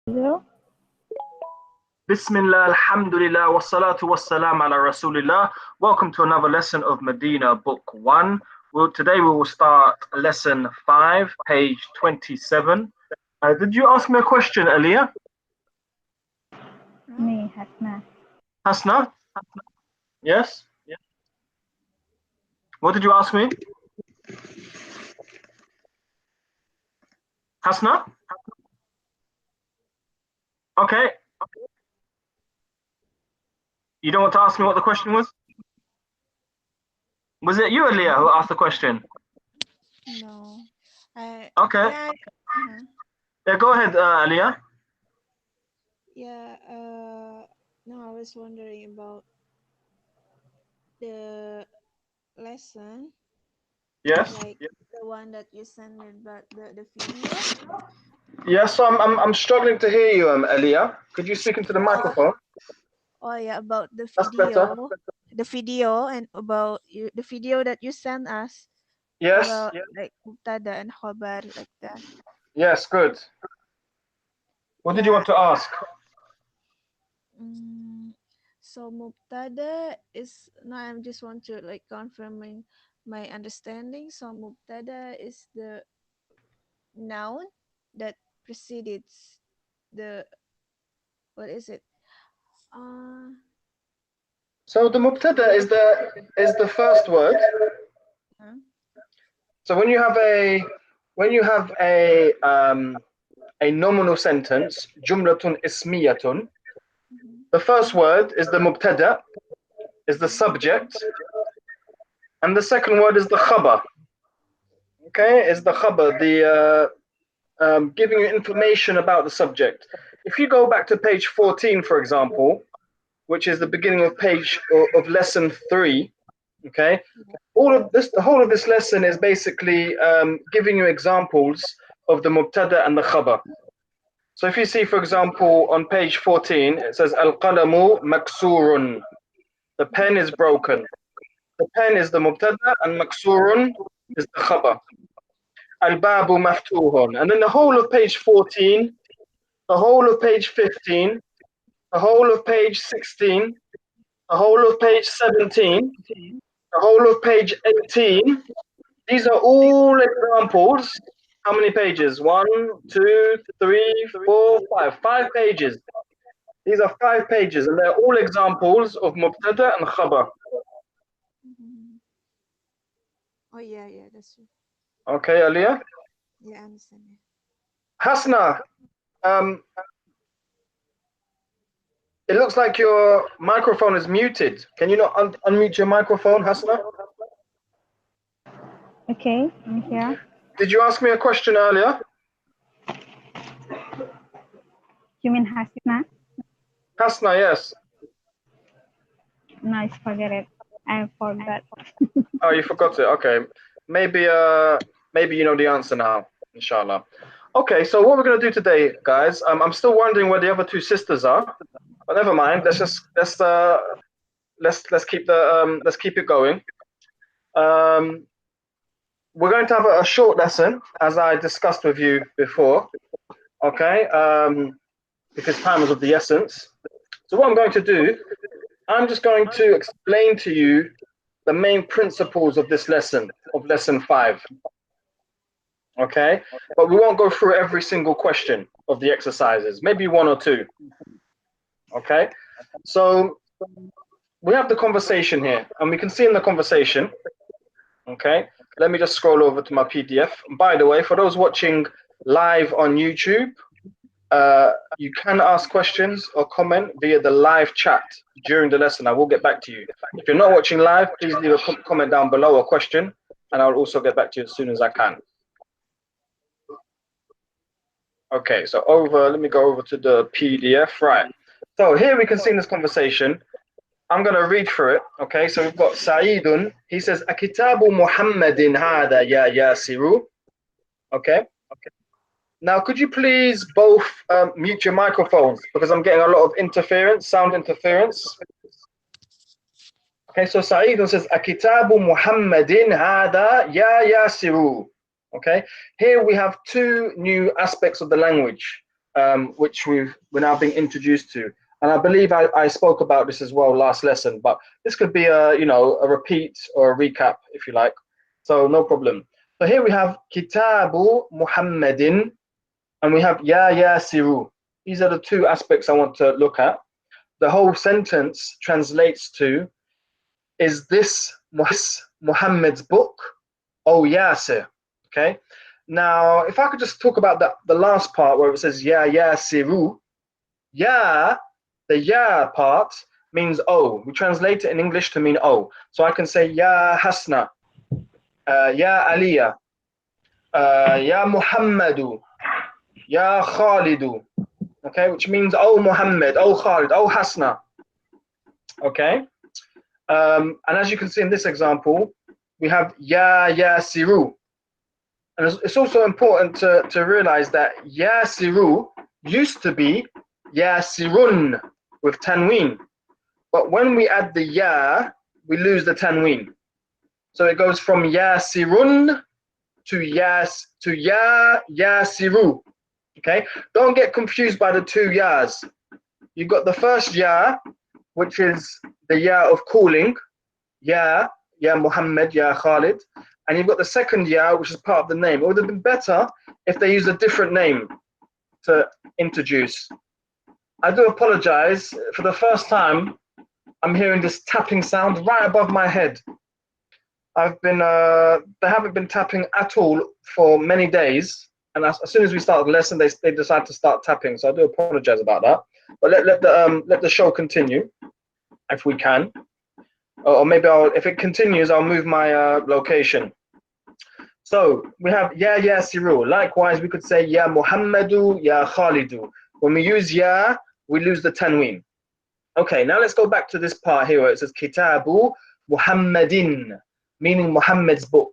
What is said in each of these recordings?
Hello. Bismillah, alhamdulillah, wassalatu wassalam ala rasulillah. Welcome to another lesson of Madina, book 1. Today we will start lesson 5, page 27. Did you ask me a question, Aliyah? Me, Hasna. Hasna? Yes? What did you ask me? Hasna? Okay. You don't want to ask me what the question was? Was it you, Aliyah, who asked the question? No. Okay. Yeah, go ahead, Aliyah. Yeah, no, I was wondering about the lesson. Yes. Like the one that you sent me, but the video. Yes, so I'm struggling to hear you, Aliyah. Could you speak into the microphone? Oh yeah, about the That's better. video. The video and about the video that you sent us. Yes. About like mubtada and khabar like that. Yes, good. What did you want to ask? So mubtada is no, I just want to like confirming my understanding. So mubtada is the noun that precedes the what is it? So the mubtada is the first word. So when you have a nominal sentence, jumlatun ismiyatun, the first word is the mubtada, is the subject, and the second word is the khabar. Okay, is the khabar, the giving you information about the subject. If you go back to page 14, for example, which is the beginning of page of lesson 3, okay, the whole of this lesson is basically giving you examples of the mubtada and the khabar. So if you see, for example, on page 14, it says al-qalamu maksurun. The pen is broken. The pen is the mubtada and maksurun is the khabar. Al-babu maftuhun. And then the whole of page 14, the whole of page 15, the whole of page 16, the whole of page 17, the whole of page 18, these are all examples. How many pages? 1, 2, 3, 4, 5. 5 pages. These are 5 pages, and they're all examples of mubtada and khabar. Oh yeah, that's true. Okay, Aliyah? Yeah, I understand. Hasna, it looks like your microphone is muted. Can you not unmute your microphone, Hasna? Okay, I'm here. Did you ask me a question earlier? You mean Hasna? Hasna, yes. No, I forget it. I forgot. Oh, you forgot it. Okay. Maybe you know the answer now, inshallah. Okay, so what we're gonna do today, guys, I'm still wondering where the other 2 sisters are, but never mind. Let's keep it going. We're going to have a short lesson, as I discussed with you before. Okay, because time is of the essence. So what I'm going to do, I'm just going to explain to you the main principles of this lesson, of lesson 5. Okay, but we won't go through every single question of the exercises, maybe 1 or 2. Okay, so we have the conversation here, and we can see in the conversation, okay, let me just scroll over to my PDF. By the way, for those watching live on YouTube, you can ask questions or comment via the live chat during the lesson. I will get back to you. If you're not watching live, please leave a comment down below, a question, and I'll also get back to you as soon as I can. Okay, so let me go over to the PDF, right. So here we can see in this conversation, I'm going to read through it, okay? So we've got Sa'idun, he says, Akitabu Muhammadin hada ya Yasiru, okay? Now, could you please both mute your microphones, because I'm getting a lot of interference, sound interference. Okay, so Sa'idun says, Akitabu Muhammadin hada ya Yasiru. Okay, here we have 2 new aspects of the language. which we're now being introduced to. And I believe I spoke about this as well last lesson, but this could be a a repeat or a recap if you like. So no problem. So here we have Kitabu Muhammadin and we have Ya Yasiru. These are the two aspects I want to look at. The whole sentence translates to, is this Muhammad's book? Oh Yasir. Okay. Now, if I could just talk about the last part where it says Ya Yasiru. Ya, the Ya part means oh. We translate it in English to mean oh. So I can say Ya Hasna, Ya Aliyah, Ya Muhammadu, Ya Khalidu. Okay, which means oh Muhammad, oh Khalid, oh Hasna. Okay. And as you can see in this example, we have Ya Yasiru. And it's also important to realize that Yasiru used to be Yasirun with tanween. But when we add the Ya, we lose the tanween. So it goes from Yasirun to Ya Yasiru. Okay? Don't get confused by the two Yas. You've got the first Ya, which is the Ya of calling, Ya Muhammad, Ya Khalid. And you've got the second Ya, which is part of the name. It would have been better if they used a different name to introduce. I do apologize. For the first time, I'm hearing this tapping sound right above my head. They haven't been tapping at all for many days. And as soon as we started the lesson, they decided to start tapping. So I do apologize about that. But let the show continue, if we can. Or maybe if it continues, I'll move my location. So we have Ya Yasiru. Likewise, we could say Ya Muhammadu, Ya Khalidu. When we use Ya, we lose the tanween. Okay, now let's go back to this part here where it says Kitabu Muhammadin, meaning Muhammad's book.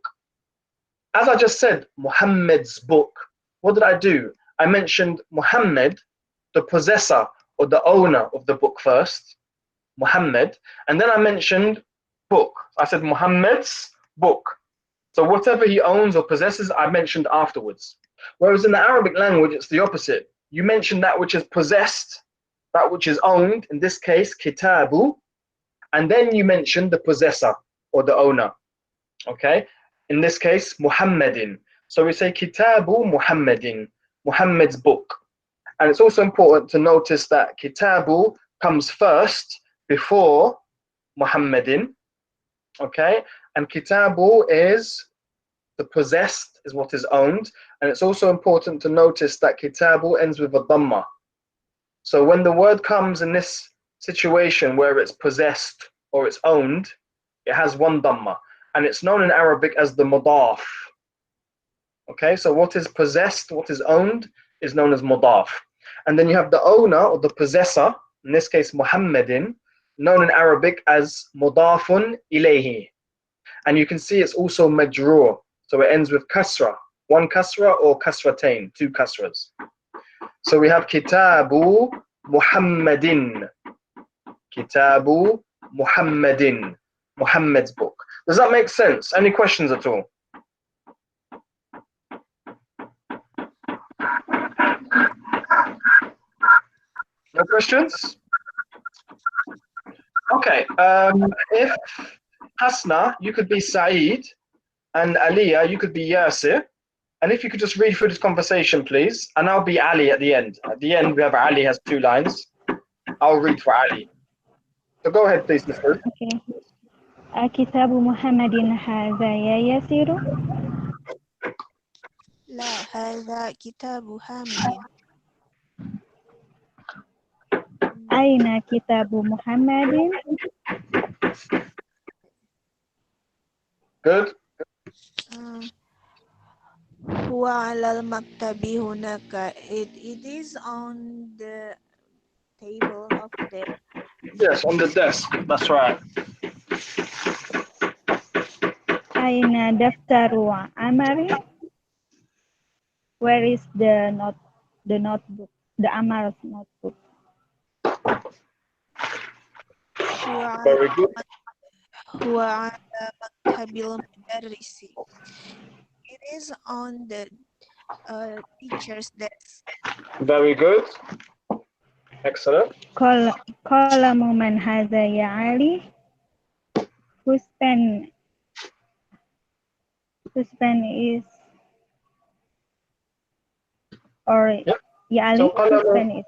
As I just said, Muhammad's book. What did I do? I mentioned Muhammad, the possessor or the owner of the book first, Muhammad, and then I mentioned book. I said Muhammad's book. So whatever he owns or possesses, I mentioned afterwards. Whereas in the Arabic language, it's the opposite. You mention that which is possessed, that which is owned, in this case, kitabu, and then you mention the possessor or the owner. Okay? In this case, Muhammadin. So we say kitabu Muhammadin, Muhammad's book. And it's also important to notice that kitabu comes first before Muhammadin. Okay? And kitabu is the possessed, is what is owned. And it's also important to notice that kitabu ends with a dhamma. So when the word comes in this situation where it's possessed or it's owned, it has one dhamma. And it's known in Arabic as the mudaf. Okay, so what is possessed, what is owned, is known as mudaf. And then you have the owner or the possessor, in this case Muhammadin, known in Arabic as mudafun ilayhi. And you can see it's also majroor. So it ends with kasra, one kasra or kasratain, two kasras. So we have Kitabu Muhammadin. Kitabu Muhammadin. Muhammad's book. Does that make sense? Any questions at all? No questions? Okay. If Hasna, you could be Saeed, and Aliyah, you could be Yasir. And if you could just read through this conversation, please. And I'll be Ali at the end. At the end, we have Ali has 2 lines. I'll read for Ali. So go ahead, please, Mr. Okay. كتاب محمد هذا يا ياسر. لا هذا كتاب حامد. أين كتاب محمد؟ Good. هو على المكتب هناك. It is on the table of there. Yes, on the desk. That's right. أين دفتر عمر؟ Where is the notebook? The Amar's notebook. Very good. هو على مكتب المدرس. It is on the teacher's desk. Very good. Excellent. قلم من هذا يا علي. Whose pen is or Yep. ya Ali? So Whose pen is?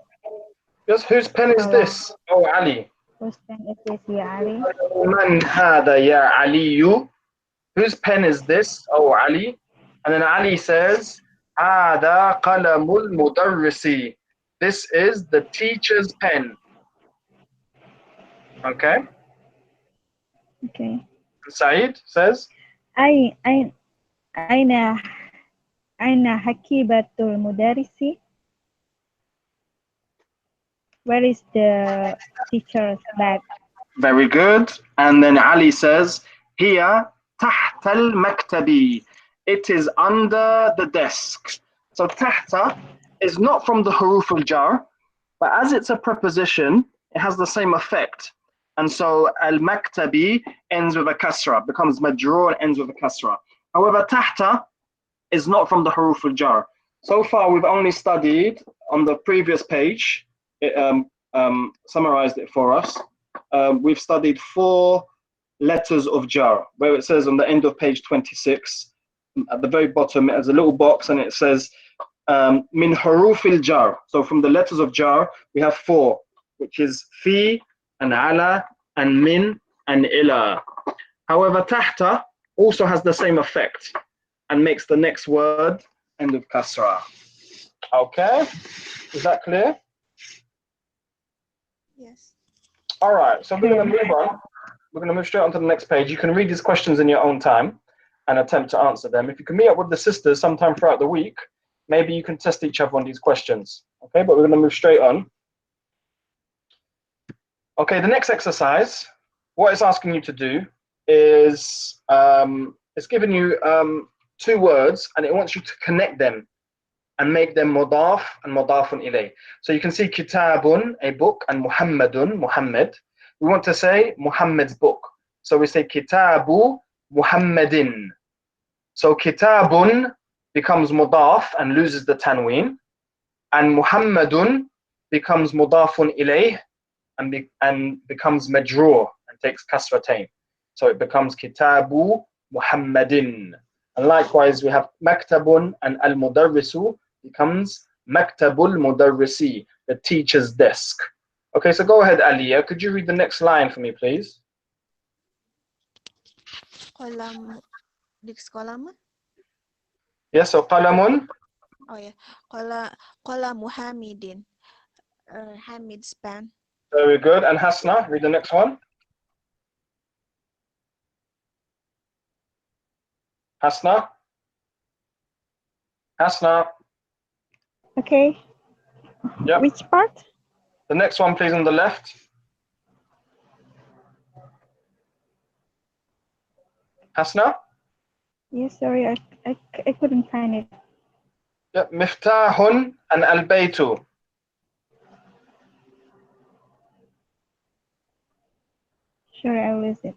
yes, whose pen is this? Oh, Ali. Whose pen is this ya Ali? من هذا يا علي? Whose pen is this? Oh, Ali. And then Ali says, هذا قلم المدرس. This is the teacher's pen. Okay. Okay. Saeed says, أي أين أين أين حقيبة المدرس? Where is the teacher's bag? very good. And then Ali says, هي تحت المكتب. It is under the desk. So tahta is not from the huruf al-jar, but as it's a preposition, it has the same effect. And so al-maktabi ends with a kasra, becomes majrur and ends with a kasra. However, tahta is not from the huruf al-jar. So far, we've only studied on the previous page, it summarized it for us. We've studied 4 letters of jar, where it says on the end of page 26, at the very bottom, it has a little box and it says, min hurufil jar. So from the letters of jar, we have 4, which is fi and ala and min and ila. However, tahta also has the same effect and makes the next word end with kasra. Okay, is that clear? Yes. All right, so we're going to move on. We're going to move straight on to the next page. You can read these questions in your own time and attempt to answer them. If you can meet up with the sisters sometime throughout the week, maybe you can test each other on these questions. Okay, but we're going to move straight on. Okay, the next exercise, what it's asking you to do is it's giving you 2 words and it wants you to connect them and make them mudaf and mudafun ilay. So you can see kitabun, a book, and Muhammadun, Muhammad. We want to say Muhammad's book. So we say kitabu Muhammadin. So kitabun becomes mudaf and loses the tanween, and Muhammadun becomes mudafun ilayh and becomes majrur and takes kasratain. So it becomes kitabu Muhammadin. And likewise, we have maktabun and al-mudarrisu becomes maktabul mudarrisi, the teacher's desk. Okay, so go ahead, Aliyah. Could you read the next line for me, please? Kolam di sekolah mah? Yes, so qalamun. Oh yeah. Kolam Muhammadin. Hamid's pen. Very good. And Hasna, read the next one. Hasna. Hasna. Okay. Yep. Which part? The next one, please, on the left. Hasna? Yes, sorry, I couldn't find it. Yep. Miftahun and al-baytu. Sorry, I lost it.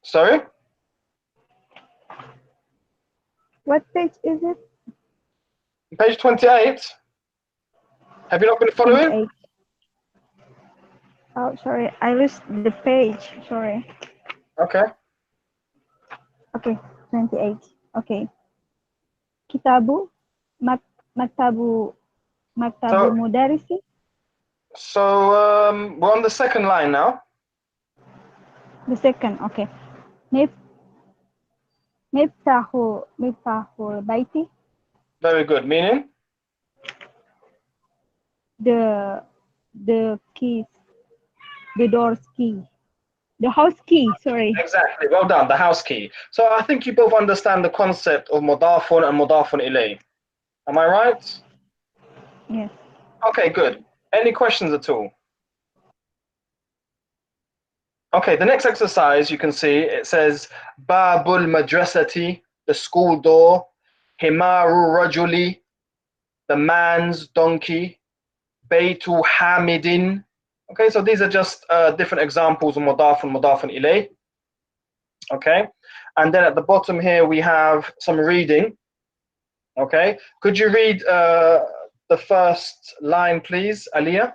Sorry? What page is it? Page 28. Have you not been following? 28. Oh, sorry, I lost the page. Sorry. Okay. Okay, 28. Okay. Kitabu, maktabu mudarisi. So we're on the second line now. The second, okay. Miftahu baiti. Very good. Meaning? The keys, the door's key, the house key. Sorry. Exactly. Well done. The house key. So I think you both understand the concept of mudafun and mudafun ilay. Am I right? Yes. Okay, good. Any questions at all? Okay, the next exercise you can see, it says Babul Madrasati, the school door, Himaru Rajuli, the man's donkey, Baytu Hamidin. Okay, so these are just different examples of mudaf and ilay. Okay, and then at the bottom here we have some reading. Okay. Could you read the first line, please, Aliyah?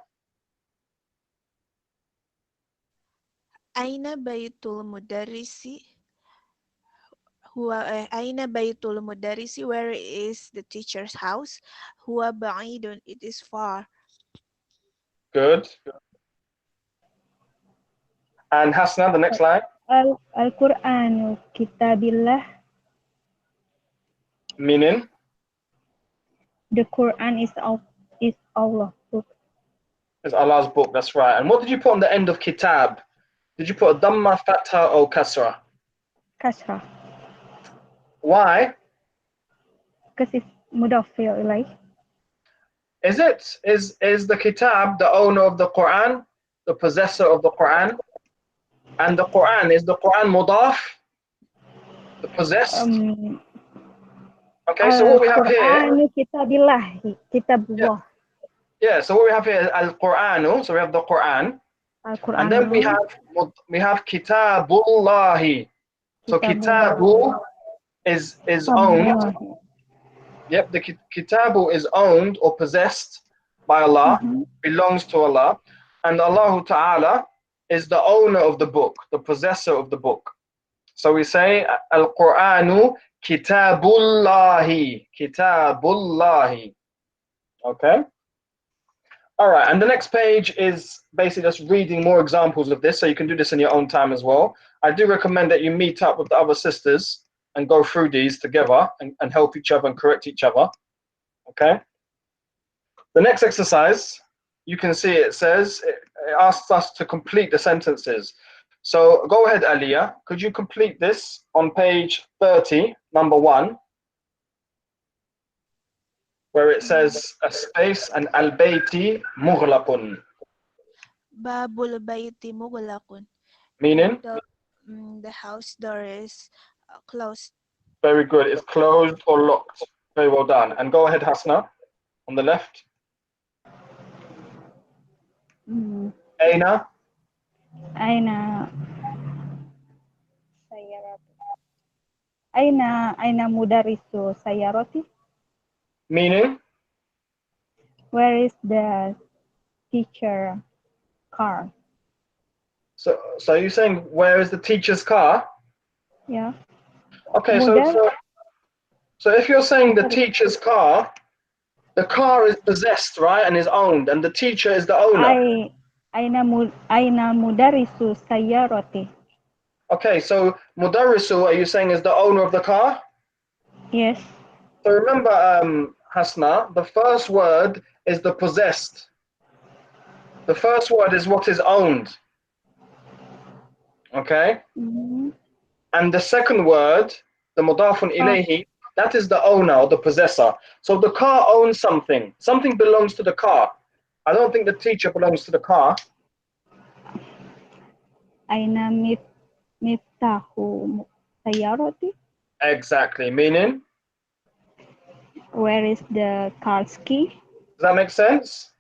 Aina baytul mudarrisi? Aina baytul mudarrisi? Where is the teacher's house? Huwa ba'idun. It is far. Good. And Hasna, the next line. Al-Qur'anu kitabillah. Meaning? The Quran is Allah book. It's Allah's book, that's right. And what did you put on the end of kitab? Did you put a dhamma, fatha, or kasra? Kasrah. Why? Because it's mudafil ilayh. Is it? Is the kitab the owner of the Quran, the possessor of the Quran? And the Quran, is the Quran mudaf, the possessed? Okay, so what we have here, Al-Qur'anu kitabillah. yeah, Kitabullah. yeah. So what we have here is al-Quranu. So we have the Quran, and then we Al-Qur'anu have kitabullahi. So kitabullah. kitabu is owned. Kitabullah. Yep, the kitabu is owned or possessed by Allah, belongs to Allah, and Allah Ta'ala is the owner of the book, the possessor of the book. So we say Al-Qur'anu kitabullahi, kitabullahi. Okay? All right, and the next page is basically just reading more examples of this, so you can do this in your own time as well. I do recommend that you meet up with the other sisters and go through these together and help each other and correct each other. Okay? The next exercise, you can see it says, it asks us to complete the sentences. So go ahead, Aliyah. Could you complete this on page 30, number 1, where it says a space and al-bayti mughlaqun. Babul bayti mughlaqun. Meaning? The house door is closed. Very good. It's closed or locked. Very well done. And go ahead, Hasna, on the left. Aina. Aina sayarati. Aina mudarisu sayarati. Meaning? Where is the teacher car? So you're saying, where is the teacher's car? Yeah. Okay, so if you're saying the teacher's car, the car is possessed, right, and is owned, and the teacher is the owner. Aina mudarisu sayarati. Okay, so mudarrisu, are you saying is the owner of the car? Yes. So remember, Hasna, the first word is the possessed. The first word is what is owned. Okay? And the second word, the mudafun ilayhi, that is the owner or the possessor. So the car owns something. Something belongs to the car. I don't think the teacher belongs to the car. Aina miftahu sayarati. Exactly. Meaning? Where is the car's key? Does that make sense?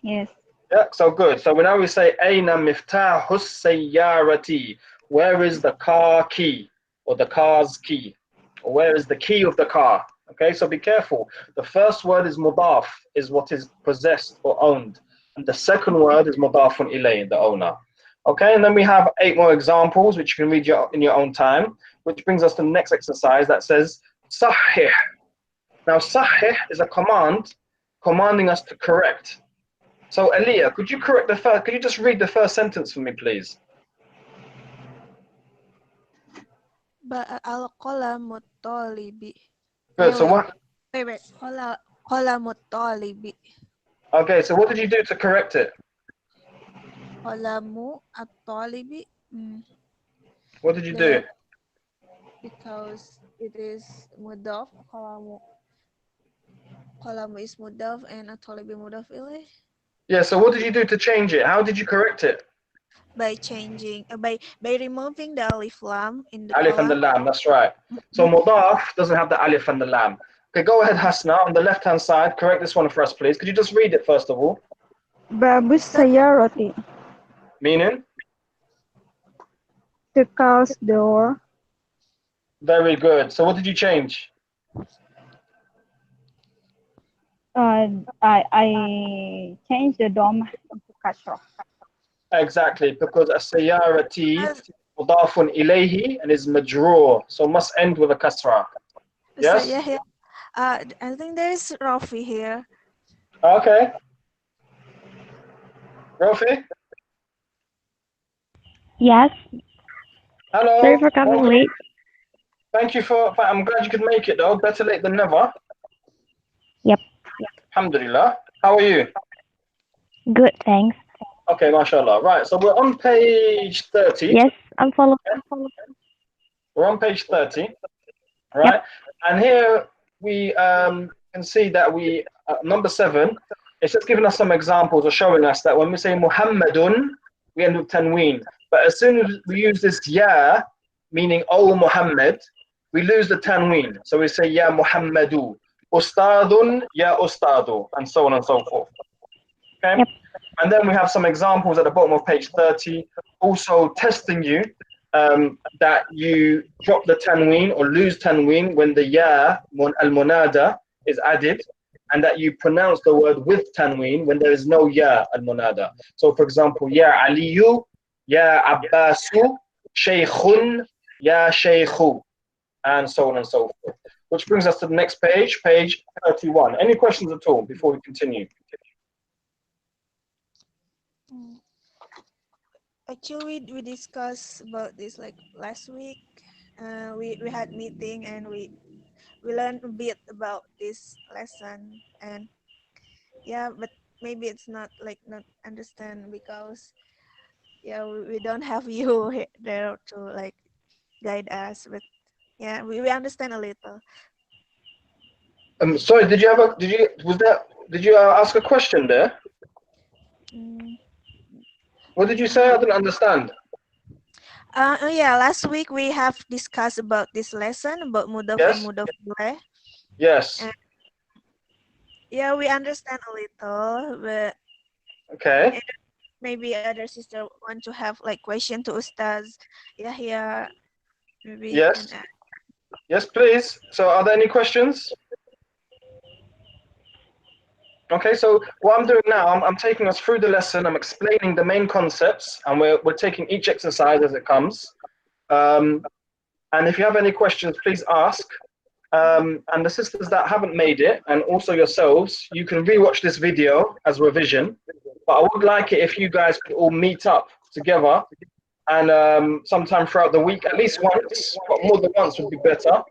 Yes. Yeah, so good. So now we say Aina miftahus sayyarati. Where is the car key or the car's key? Or where is the key of the car? Okay, so be careful. The first word is mudaf, is what is possessed or owned. And the second word is mudafun ilay, the owner. Okay, and then we have 8 more examples which you can read in your own time, which brings us to the next exercise that says sahih. Now sahih is a command commanding us to correct. So Aliyah, could you just read the first sentence for me, please? Al-qalamu talibi. Good. So what? Wait. Qalamu talibi. Okay. So what did you do to correct it? Qalamu at-talibi. What did you do? Because it is mudaf. Qalamu is mudaf and at-talibi mudaf ilayh. Yeah. So what did you do to change it? How did you correct it? By changing, by removing the alif lam in the Alif and the lam. That's right. So mudaf doesn't have the alif and the lam. Okay. Go ahead, Hasna. On the left-hand side, correct this one for us, please. Could you just read it first of all? Babus sayarati. Meaning? The car's door. Very good. So what did you change? I changed the dom into kasrah. Exactly, because as-sayyarati As mudafun ilayhi and is majroor, so must end with a kasra. so Yes? yeah, yeah. I think there is Rafi here. Okay. Rofi? Yes, sorry Hello. for coming Welcome. late. Thank you I'm glad you could make it though. Better late than never. Yep, Alhamdulillah. How are you? good, thanks. Okay, mashallah. Right, so we're on page 30. Yes, I'm following. We're on page 30, Yep, right? And here we can see that number 7, it's just giving us some examples or showing us that when we say Muhammadun, we end with tanween. But as soon as we use this ya, meaning oh Muhammad, we lose the tanween. So we say ya Muhammadu, Ustadun, ya Ustadu, and so on and so forth. Okay? yep. And then we have some examples at the bottom of page 30, also testing you that you drop the tanween or lose tanween when the ya al-munada is added, and that you pronounce the word with tanween when there is no ya al-munada. So for example, ya aliyu, ya abbasu, shaykhun, ya shaykhu, and so on and so forth. Which brings us to the next page, page 31. Any questions at all before we continue? Mm. Actually, we discussed about this like last week. We had meeting and we learned a bit about this lesson, and yeah, but maybe it's not understand because yeah, we don't have you there to like guide us, but yeah, we understand a little. Sorry, did you ask a question there? Mm. What did you say? I didn't understand. Oh yeah, last week we have discussed about this lesson about mudaf and Yes? mudaf ilaih. Yes. And yeah, we understand a little, but Okay. and maybe other sister want to have like question to Ustaz. Yeah, yeah, maybe you can Yes. add. Yes, please. So are there any questions? Okay, so what I'm doing now, I'm taking us through the lesson. I'm explaining the main concepts, and we're taking each exercise as it comes. Um, and if you have any questions, please ask. And the sisters that haven't made it, and also yourselves, you can rewatch this video as revision. But I would like it if you guys could all meet up together and sometime throughout the week, at least once, but more than once would be better,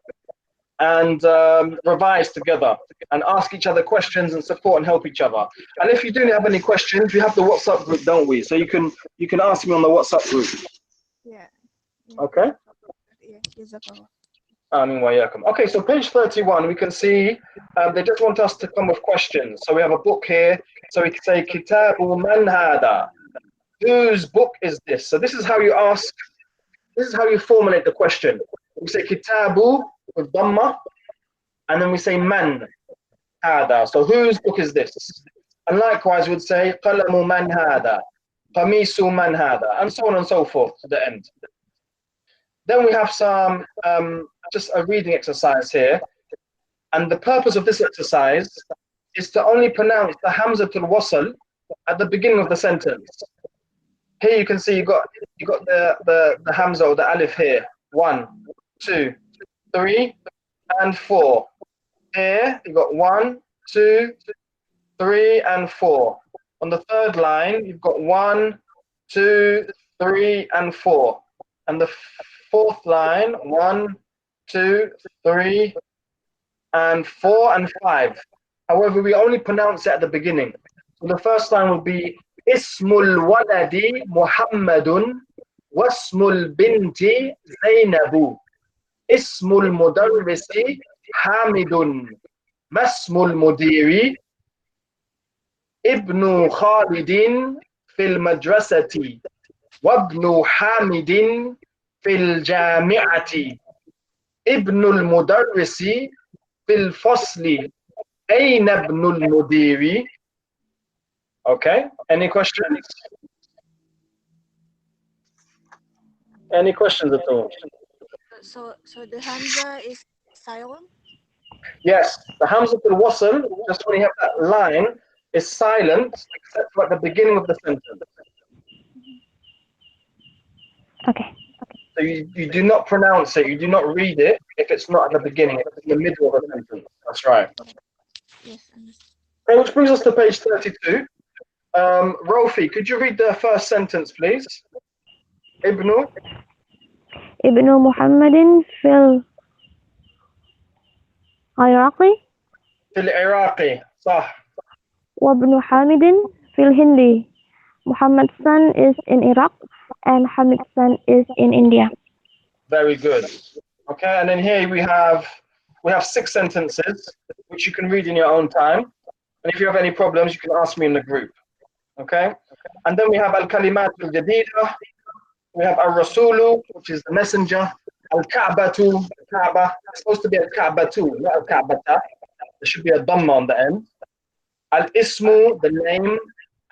and revise together and ask each other questions and support and help each other. And if you do have any questions, we have the WhatsApp group, don't we? So you can ask me on the WhatsApp group. Yeah, yeah, Okay. yeah, jazakallah. Okay, so page 31, we can see they just want us to come with questions. So we have a book here. So we can say, Kitabu man hada? Whose book is this? So this is how you ask, this is how you formulate the question. We say Kitabu with Dhamma, and then we say man hada. So whose book is this? And likewise, we'd say Qalamu man hada, Qamisu man hada, and so on and so forth to the end. Then we have some just a reading exercise here. And the purpose of this exercise is to only pronounce the Hamzatul Wasl at the beginning of the sentence. Here you can see you got the Hamza or the Alif here. 1, 2, 3, and 4. Here you got 1, 2, 3, and 4. On the third line, you've got 1, 2, 3, and 4. And the fourth line, 1, 2, 3, and 4 and 5. However, we only pronounce it at the beginning. So the first line will be Ismul waladi Muhammadun Wasmul binti Zainabu. Ismul mudarrisi Hamidun. Masmul mudiri Ibnu Khalidin fil madrasati. Wabnu Hamidin fil jami'ati. Ibnul mudarrisi fil fasli. أين ابن المدير? Okay. Any questions? Any questions at all? So the Hamza is silent. Yes, the Hamza al-Wasl, just when you have that line, is silent except for at the beginning of the sentence. Okay. So you do not pronounce it, you do not read it if it's not at the beginning, if it's in the middle of a sentence. That's right. Yes, understand. Okay, which brings us to page 32. Rofi, could you read the first sentence, please? Ibnu ابن محمد في العراق fil Iraqi. صح. وابن حامد في الهند. Muhammad's son is in Iraq and Hamid's son is in India. Very good. Okay, and then here we have 6 sentences which you can read in your own time. And if you have any problems, you can ask me in the group. Okay, and then we have al-kalimat al-jadida. We have al-rasulu, which is the messenger. Al-ka'batu, Kaaba. It's supposed to be al-ka'batu, not al-ka'bata. There should be a dhamma on the end. Al-ismu, the name.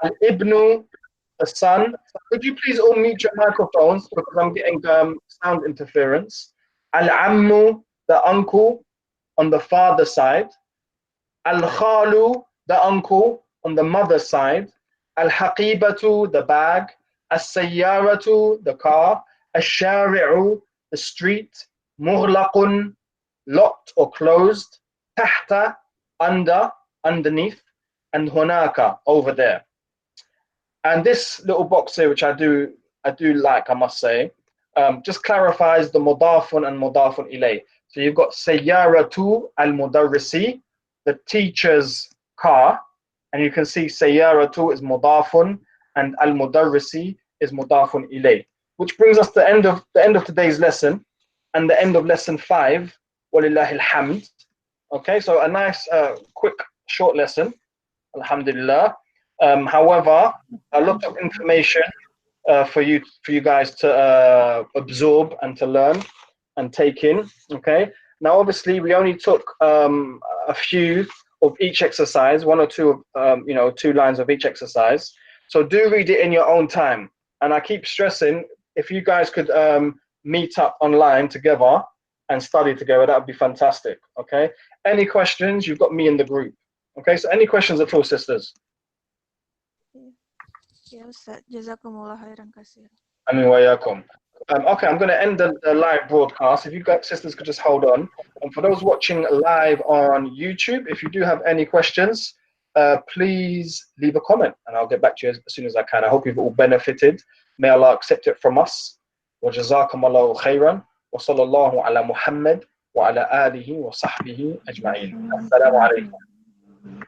Al-ibnu, the son. Could you please all mute your microphones because I'm getting sound interference. Al-ammu, the uncle on the father side. Al-khalu, the uncle on the mother side. Al-haqibatu, the bag. As-sayyaratu, the car. Al-shari'u, the street. Mughlaqun, locked or closed. Tahta, under, underneath. And hunaka, over there. And this little box here, which I do like, I must say, just clarifies the mudafun and mudafun ilay. So you've got sayyaratu al-mudarrisi, the teacher's car, and you can see sayyaratu is mudafun and al-mudarrisi is mudafun ilay. Which brings us to the end of today's lesson and the end of lesson 5. Walillahi alhamd. Okay, so a nice, quick, short lesson. Alhamdulillah. However, a lot of information for you guys to absorb and to learn and take in. Okay. Now, obviously, we only took a few of each exercise, 1 or 2, 2 lines of each exercise. So do read it in your own time. And I keep stressing, if you guys could meet up online together and study together, that would be fantastic. Okay. Any questions? You've got me in the group. Okay. So any questions at all, sisters? Ya Ustaz, jazakumullah khairan katsir. Amin wa yakum. Okay, I'm going to end the live broadcast. If you guys, sisters, could just hold on. And for those watching live on YouTube, if you do have any questions, please leave a comment and I'll get back to you as soon as I can. I hope you've all benefited. May Allah accept it from us. Wa jazakumullahu khairan. Wa sallallahu ala Muhammad wa ala alihi wa sahbihi ajma'in. Assalamu alaikum.